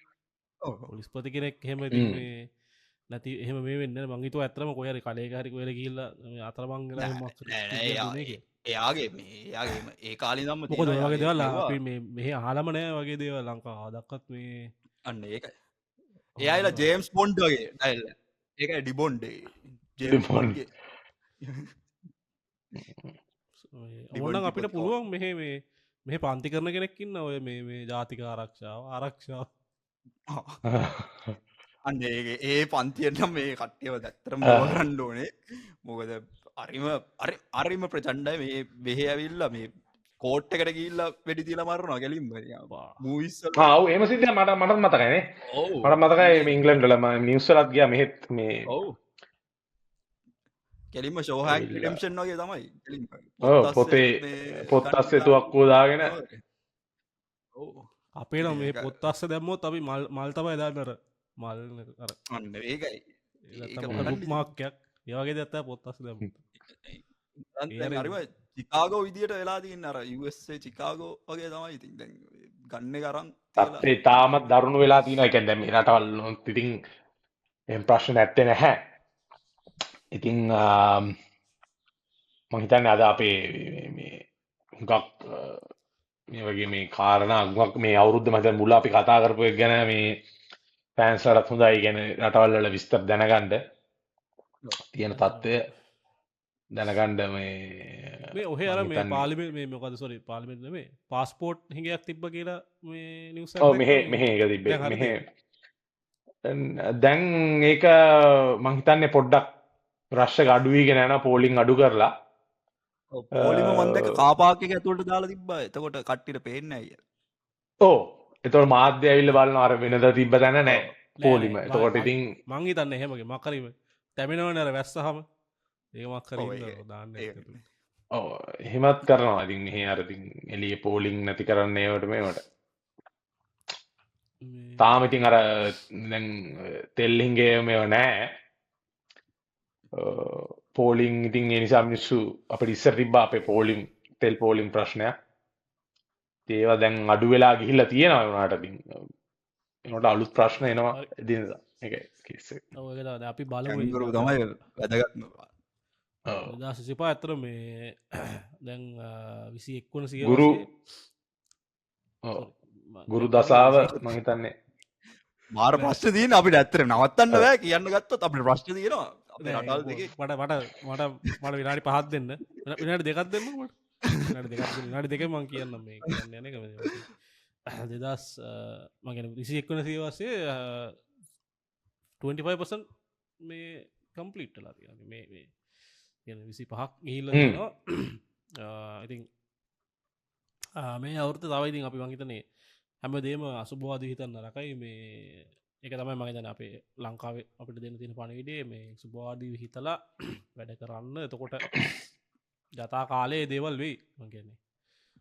පොලිස්පති කෙනෙක් එහෙම ඉතින් මේ නැති එහෙම මේ වෙන්න මංගේතු ඇතරම කොයර කලේ හරි කොල කියල්ල අතරමංගල එයාගේ එයාගේම ඒ කාලි දම්ම මොකද වගේ දෙවල්ලා අපි මෙහ ආලමනෑ වගේ දේව ලංකා දක්කත් මේ අන්න ඒක එයාලා ජේම්ස් බොන්ඩ් වගේ ඩයිල්ල ඒක ඩිබොන්්ඩේ ඩිබොන්ඩ්. ඔන්න අපිට පුළුවන් මෙහ මේ පන්ති කරන කෙනෙක්කින්න ඔය මේ ජාතික ආරක්ෂාව ආරක්ෂාව අන්න ඒ පන්තියනම් මේ කට්ටියව දැත්තරම බෝරන්න ඕනේ මොකද අරිම ප්‍රචන්්ඩයි මේ බෙහෙ ඇවිල්ල මේ කෝට්ට එකට ගිල්ල වැඩි තිල මරනවා ගැලින් මූවිස් ආව් එහෙම සිද්ධියක් මට මතකයිනේ. මට මතකයි මේ ඉංග්ලන්ඩ් වල නිව්ස්ලත් ගියා මෙහෙත් මේ ඔව් කෙලින්ම ෂෝහෑන් රිඩෙම්ෂන් වගේ තමයි කෙලින්ම පොත් අස්සේ තුවක්කුව දාගෙන අපේ නම් මේ පොත්තස්ස දැම්මොත් අපි මල් තමයි දාන්නර මල් අන්න ඒකයි මාක්යක් ඒවගේ දත්තා පොත්තස්ස දැම හරිම චිකාගෝ විදියට වෙලා තින්න අර USA චිකාගෝ වගේ තමයි ඉතින් දැන් ගන්න කරන් තත්ත්වය තාමත් දරුණු වෙලා තියෙනවා. ඒ කියන්නේ මේ රටවල් ඉතින් එහෙම ප්‍රශ්න නැත්තේ නැහැ. ඉතින් මම හිතන්නේ අද අපේ මේ හුඟක් මේ වගේ මේ කාරණා හුඟක් මේ අවුරුද්ද මත මුල අපි කතා කරපු එක ගැන මේ ෆෑන්ස්ලටත් හොඳයි කියන්නේ රටවල් වල විස්තර දැනගන්න තියෙන තත්ත්වය දැනගන්න මේ ඔහේ අර මේ පාලිමේ මේ මොකද සොරි පාලිමේන්තුවේ මේ පාස්පෝර්ට් හිඟයක් තිබ්බ කියලා මේ නිවුස් ඔව් මෙහෙ ඒක තිබ්බේ මෙහෙ දැන් ඒක මං හිතන්නේ පොඩ්ඩක් රෂ්‍ය අඩු වීගෙන යනවා පෝලිං අඩු කරලා පොලිම මන්දක කාපාකක ඇතුළට දාලා තිබ්බා එතකොට කට්ටියට පේන්නේ නැහැ අයියා. ඔව් එතකොට මාධ්‍ය ඇවිල්ලා බලනවා අර වෙනද තිබ්බ තැන නැහැ පෝලිම. එතකොට ඉතින් මං හිතන්නේ එහෙමගේ මක්කරීම තැමෙනවනේ අර වැස්සහම ඒක මක්කරීම දාන්න ඒකට. ඔව් එහෙමත් කරනවා. ඉතින් මෙහි අර ඉතින් එළියේ පෝලිං නැති කරන්නේ ඒවට මේවට. තාම ඉතින් අර දැන් තෙල් හිඟේ මේව නැහැ. පෝලිං ඉතින් ඒ නිසා මිනිස්සු අපිට ඉස්සර තිබ්බා අපේ පෝලිං තෙල් පෝලිං ප්‍රශ්නයක්. ඒවා දැන් අඩු වෙලා ගිහිල්ලා තියෙනවා උනාට ඉතින් ඒකට අලුත් ප්‍රශ්න එනවා එදිනදා. ඒකයි කේස් එක. ඔව් ඒක තමයි අපි බලමු තමයි වැදගත්ම. ඔව් 2025 අතර මේ දැන් 21 වන සියවසේ ගුරු ගුරු දසාව මම හිතන්නේ මාර ප්‍රශ්න තියෙන අපිට ඇත්තට නවත්තන්න බෑ කියන්න ගත්තොත් අපිට ප්‍රශ්න තියෙනවා අපේ රටවල් දෙකේ. මට විනාඩි 5ක් දෙන්න. විනාඩි 2ක් දෙන්න මට. විනාඩි 2 මං කියන්නම් මේ කියන්න යන එක. 2000 මම කියන්නේ 21 වන සියවසේ 25% මේ කම්ප්ලීට් වෙලා තියෙනවා. මේ කියන්නේ 25ක් ගිහිල්ලා තියෙනවා. ඉතින් මේ අවුරුද්ද තව ඉතින් අපි මං හිතන්නේ හැමදේම අසුභවාදී හිතන්න නරකයි. මේ ඒක තමයි මම හිතන්නේ අපේ ලංකාවේ අපිට දෙන්න තියෙන පණිවිඩය මේ සුභවාදී හිතලා වැඩ කරන්න. එතකොට යථා කාලයේ දේවල් වෙයි. මං කියන්නේ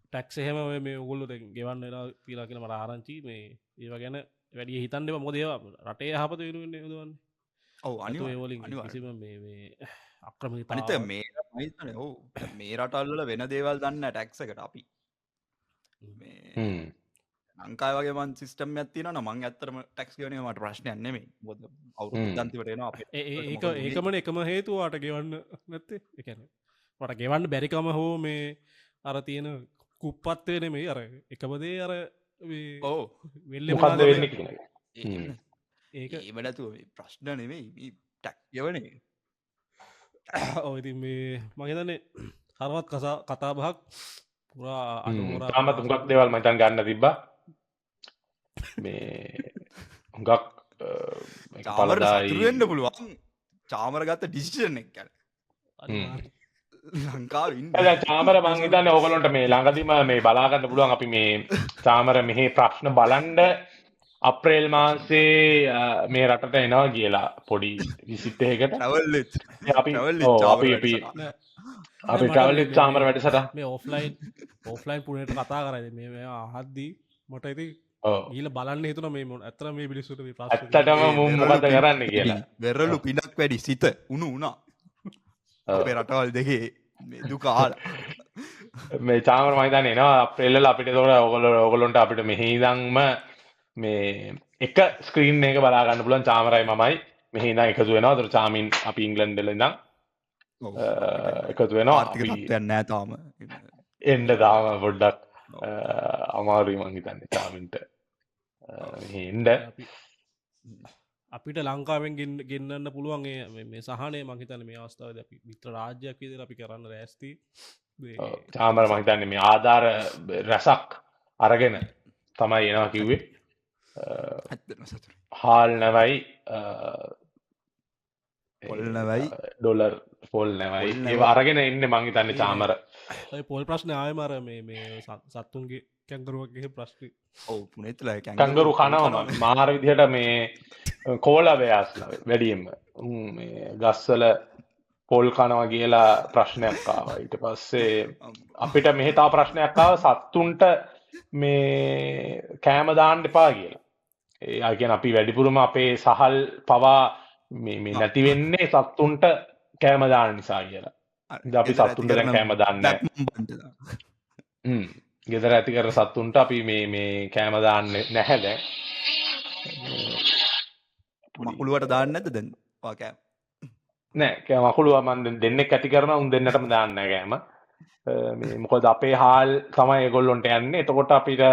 ටැක්ස් එහෙම මේ ඔයගොල්ලෝ දැන් ගෙවන්න වෙලා කියලා කියලා මට ආරංචි මේ ඒව ගැන වැඩි හිතන්න එපා. මොකද ඒවා රටේ යහපත වෙනුවෙන් යොදවන්නේ. ඔව් අනිවාර්යයෙන් කිසිම මේ අක්‍රමිකතාව අනිත මේ මම හිතන්නේ ඔව් මේ රටවල් වල වෙන දේවල් දන්නේ නැහැ ටැක්ස් එකට අපි. මේ ලංකාවේ වගේ මන් සිස්ටම් එකක් තියෙනවා නම් මං ඇත්තටම ටැක්ස් ගෙවන එක මට ප්‍රශ්නයක් නෙමෙයි. මොකද අවුරුදු අන්තිමට එනවා අපේ. ඒකමනේ එකම හේතුව වාට ගෙවන්න නැත්තේ. ඒ කියන්නේ වට ගෙවන්න බැරිකම හෝ මේ අර තියෙන කුප්පත්වය නෙමෙයි අර එකම දේ අර මේ ඔව් මොකද්ද වෙන්නේ කියන එක. ඒක ඒව නැතුව මේ ප්‍රශ්න නෙමෙයි මේ ටැක්ස් ගෙවන එක. ඔව් ඉතින් මේ මම හිතන්නේ හරවත් කතා බහක් පුරා අනුරා තාමත් හුඟක් දේවල් මම හිතන් ගන්න තිබ්බා. මේ හුඟක් මේක පළදායි වෙන්න පුළුවන්. චාමර ගත්ත ඩිසිෂන් එක ගැන. ලංකාවේ ඉන්න. දැන් චාමර මං හිතන්නේ ඕගොල්ලන්ට මේ ළඟදීම මේ බලා ගන්න පුළුවන් අපි මේ චාමර මෙහි ප්‍රශ්න බලන්න අප්‍රේල් මාසේ මේ රටට එනවා කියලා පොඩි විසිට් එකකට ට්‍රැවල් විත් අපි ට්‍රැවල් විත් චාමර වැඩසටහන මේ ඔෆ්ලයින් පුණේට කතා කරයිද මේ අහද්දී මට ඉතින් ගිහලා බලන්න හිතුණා මේ ඇත්තට මේ මිනිස්සුන්ට මේ ප්‍රශ්න ඇත්තටම මොකද කරන්න කියලා. වෙරළු පිනක් වැඩි සිත උණු වුණා. අපේ රටවල් දෙකේ මේ දුක ආලා මේ චාමර මම හිතන්නේ එනවා අප්‍රේල් වල අපිට ඒතකොට ඕගොල්ලන්ට අපිට මෙහි ඉඳන්ම මේ එක ස්ක්‍රීන් එක බලා ගන්න පුළුවන් චාමරයි මමයි මෙහි ඉඳන් එකතු වෙනවා. ඒතර චාමින් අපි ඉංග්ලන්ඩ් වල ඉඳන් එකතු වෙනවා. ආර්ථික තත්ත්වයක් නෑ තාම. එන්න තාම පොඩ්ඩක් අමාරුයි මං හිතන්නේ චාමින්ට මෙහි එන්න. අපිට ලංකාවෙන් ගෙන්න්න පුළුවන් මේ සහනය මහිතන මේ අවස්ථාවද අපි මිත්‍ර රාජ්‍යයක් විදිහට අපි කරන්න රැස්ති චාමර මං හිතන්නේ මේ ආධාර රැසක් අරගෙන තමයි එනවා කිව්වේ. හාල් නැවයි පොල් නැවයි ඩොලර් පොල් නැවයි ඒ අරගෙන එන්න මං හිතන්නේ චාමර. පොල් ප්‍රශ්න ආයමර මේ සත්තුන්ගේ කැංගරුවගේ ප්‍රශ්න පුනෙත්ල කංගරු කනවම මාර විදිහට මේ කෝල ව්‍යස්ල වැඩියෙන්ම ගස්සල පොල් කනවා කියලා ප්‍රශ්නයක් ආවා. ඊට පස්සේ අපිට මෙහෙතා ප්‍රශ්නයක් ආව සත්තුන්ට මේ කෑම දාන්න එපා කියලා. ඒ කියන්නේ අපි වැඩිපුරම අපේ සහල් පවා මේ නැති වෙන්නේ සත්තුන්ට කෑම දාන්න නිසා කියලා. ඉතින් අපි සත්තුන්ට දැන් කෑම දාන්නේ නැහැ. ගෙදර ඇති කර සත්තුන්ට අපි මේ කෑම දාන්නේ නැහැ දැන්. මකුළුවට දාන්න නැද්ද දැන් ඔයා කෑම? නෑ මකුළුව මම දෙන්නෙක් ඇති කරනවා උන් දෙන්නටම දාන්න නැහැ කෑම. මේ මොකද අපේ හාල් තමයි ඒගොල්ලොන්ට යන්නේ. එතකොට අපිට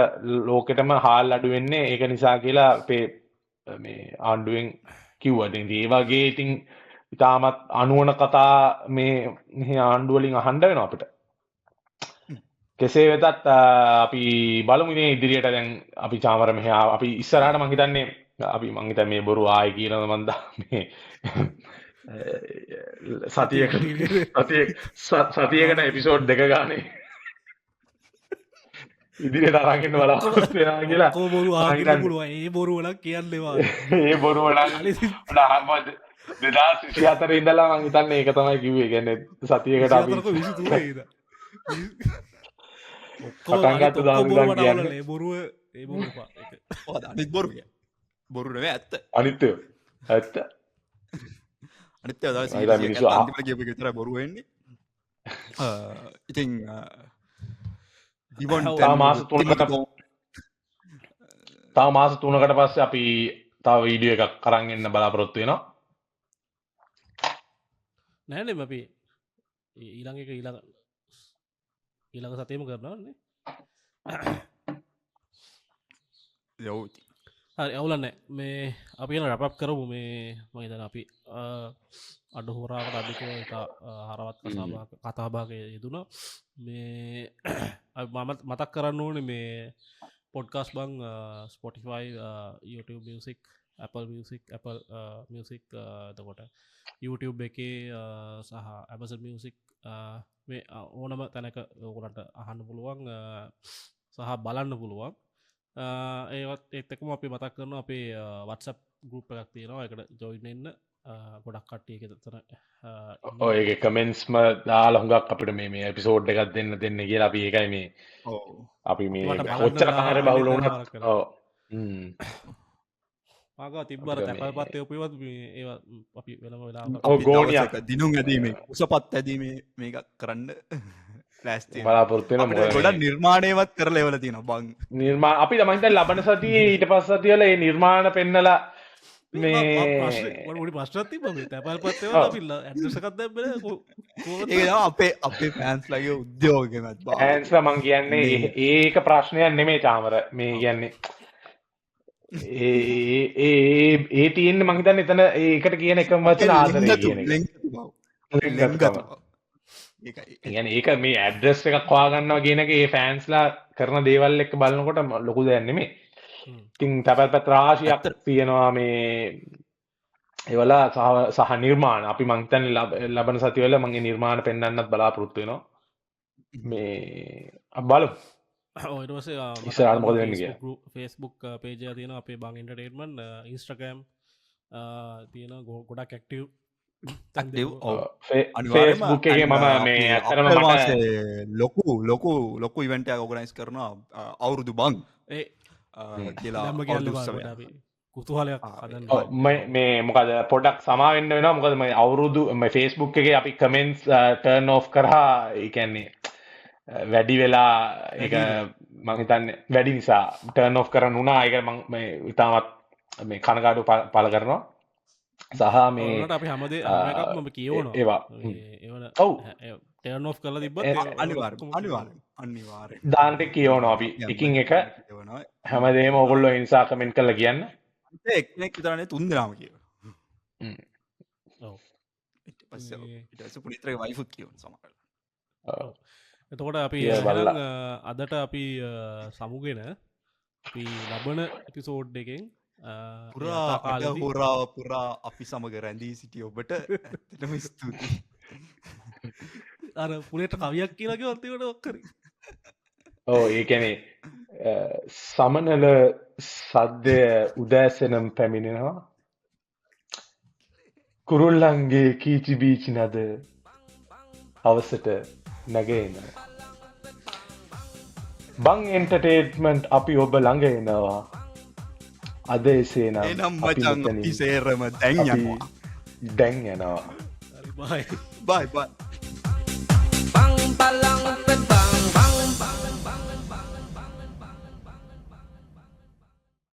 ලෝකෙටම හාල් අඩු වෙන්නේ ඒක නිසා කියලා අපේ මේ ආණ්ඩුවෙන් කිව්වා. ඉතින් ඒ වගේ ඉතින් ඉතාමත් අනුවන කතා මේ ආණ්ඩුව වලින් අහන්න වෙනවා අපිට. කෙසේ වෙතත් අපි බලමු ඉතින් ඉදිරියට දැන් අපි චාමර මෙහා අපි ඉස්සරහට මං හිතන්නේ අපි මං හිතන්නේ මේ බොරු ආයි කියනවා මන්ද මේ සතියකට එපිසෝඩ් 2 ගානේ ඉදිරියට අරගෙන බලාපොරොත්තු වෙනවා කියලා. බොරු ආගෙන පුළුවන් ඒ බොරු වලක් කියන්නේවා. ඒ බොරු වලක් 2024 ඉඳලා මං හිතන්නේ ඒක තමයි කිව්වේ. කියන්නේ සතියකට අපි 23 පටන්ගත්තු දාමිදන් කියන්නේ බොරුව ඒ අනිත් බොරු බොරු නෙවෙයි ඇත්ත. අනිත්‍යය ඇත්ත. අනිත්‍යය තමයි මිනිස්සු අන්තිමට කියපු එක විතරයි බොරු වෙන්නේ. ඉතින් තව මාස 3කට පස්සේ අපි තව වීඩියෝ එකක් අරන් එන්න බලාපොරොත්තු වෙනවා. නෑනේ අපි ඊළඟ එක ඊළඟ සතියේම කරනවානේ. යෝති. හරි අවුලන්නේ මේ අපි යන රැප් කරමු මේ මම හිතන්නේ අපි අඩ හොරාකට අධිකව එක හරවත් කතාබහක යෙදුණා. මේ මම මතක් කරන්න ඕනේ මේ පොඩ්කාස්ට් බං Spotify YouTube Music Apple Music Apple Music එතකොට YouTube එකේ සහ Amazon Music මේ ඕනම තැනක ඔයගොල්ලන්ට අහන්න පුළුවන් සහ බලන්න පුළුවන්. ඒවත් ඒත් එක්කම අපි මතක් කරනවා අපේ WhatsApp group එකක් තියෙනවා. ඒකට join වෙන්න ගොඩක් කට්ටිය එක තන ඔය ඒකේ කමෙන්ට්ස්ම දාලා හුඟක් අපිට මේ එපිසෝඩ් එකක් දෙන්න කියලා අපි ඒකයි මේ අපි මේ කොච්චර කාර්ය බහුල වුණත් ඔව් ආගා තිබ්බර තැපල්පත් උපයවත් ඒවා අපි වෙනම වෙලාවක ඔව් ගෝණියක් දිනුම් ඇදීමේ උසපත් ඇදීමේ මේක කරන්න ලෑස්ති බලාපොරොත්තු වෙනවා. මොකද ගොඩක් නිර්මාණයවත් කරලා එවලා තියෙනවා බං. නිර්මාණ අපි තමයි දැන් ලබන සතියේ ඊට පස්ස සතිය වල මේ නිර්මාණ පෙන්නලා මේ ප්‍රශ්නත් තිබ්බ මේ තැපල්පත් ඒවා අපි ඇඩ්‍රස් එකක් දැම්මනේ ඒක තමයි අපේ ෆෑන්ස් ලගේ උද්‍යෝගයක් බං. ෆෑන්ස්ලා මං කියන්නේ ඒක ප්‍රශ්නයක් නෙමෙයි චාමර. මේ කියන්නේ ඒ තියෙන්නේ මං හිතන්නේ එතන ඒකට කියන එකම වචන ආදරය කියන එක. ඒක මේ ඇඩ්‍රස් එකක් හොයාගන්නවා කියන එක ඒ ෆෑන්ස්ලා කරන දේවල් එක්ක බලනකොට ලොකු දෙයක් නෙමෙයි. ඉතින් තැපල්පත් රාශියක් තියෙනවා මේ ඒවල සහ නිර්මාණ අපි මං හිතන්නේ ලබන සතිවල මම ඒ නිර්මාණ පෙන්වන්නත් බලාපොරොත්තු වෙනවා. මේ බලමු. ඊට පස්සේ ඉස්සරහට මොකද වෙන්නේ කියලා. Facebook page එක තියෙනවා අපේ බං එන්ටර්ටේන්මන්ට්. Instagram තියෙනවා ගොඩක් ඇක්ටිව් Facebook එකේ මම මේ ඇත්තටම මට ලොකු ඉවෙන්ට් එකක් ඕගනයිස් කරනවා අවුරුදු බං කියලා කුතුහලයක් මේ මොකද පොඩක් සමා වෙන්න වෙනවා. මොකද මේ අවුරුදු මේ Facebook එකේ අපි කමෙන්ට්ස් ටර්න් ඔෆ් කරා. ඒ කියන්නේ වැඩි වෙලා ඒක මම හිතන්නේ වැඩි නිසා ටර්න් ඔෆ් කරන්න උනා. ඒක මම මේ ඉතාමත් මේ කනගාටු පළ කරනවා. සහ මේ ඕනට අපි හැමදේ හැම එකක්ම ඔබ කියවනවා ඒවා එවන ඔව් ටර්න් ඔෆ් කරලා තිබ්බත් අනිවාර දාන්ට කියවනවා අපි එකින් එක හැමදේම ඔගොල්ලෝ ඉන්සා කමෙන්ට් කරලා කියන්න එක්නෙක් විතරනේ 3 දෙනාම කියව පුනිත්‍රක වයිෆුත් කියවන සමකල එතකොට අපි ඒ බලලා. අදට අපි සමුගෙන අපි ලබන එපිසෝඩ් එකෙන් පුරා පුරා අපි සමග රැඳී සිටිය ඔබට ඇත්තටම ස්තුතියි අර පුලට කවියක් කියලගේ ඔත්තකට ඔක්කර ඕ ඒකැනේ සමනල සද්දය උදෑසනම් පැමිණෙනවා කුරුල්ලන්ගේ කීචි බීචි නද අවසට නැගේන බං එන්ටර්ටේන්මන්ට් අපි ඔබ ළඟ එනවා අද එසේනම් එනම් අපි මචං මෙතනින් අපි සේරම දැන් අපි යනවා දැන් යනවා බයි බයි බයි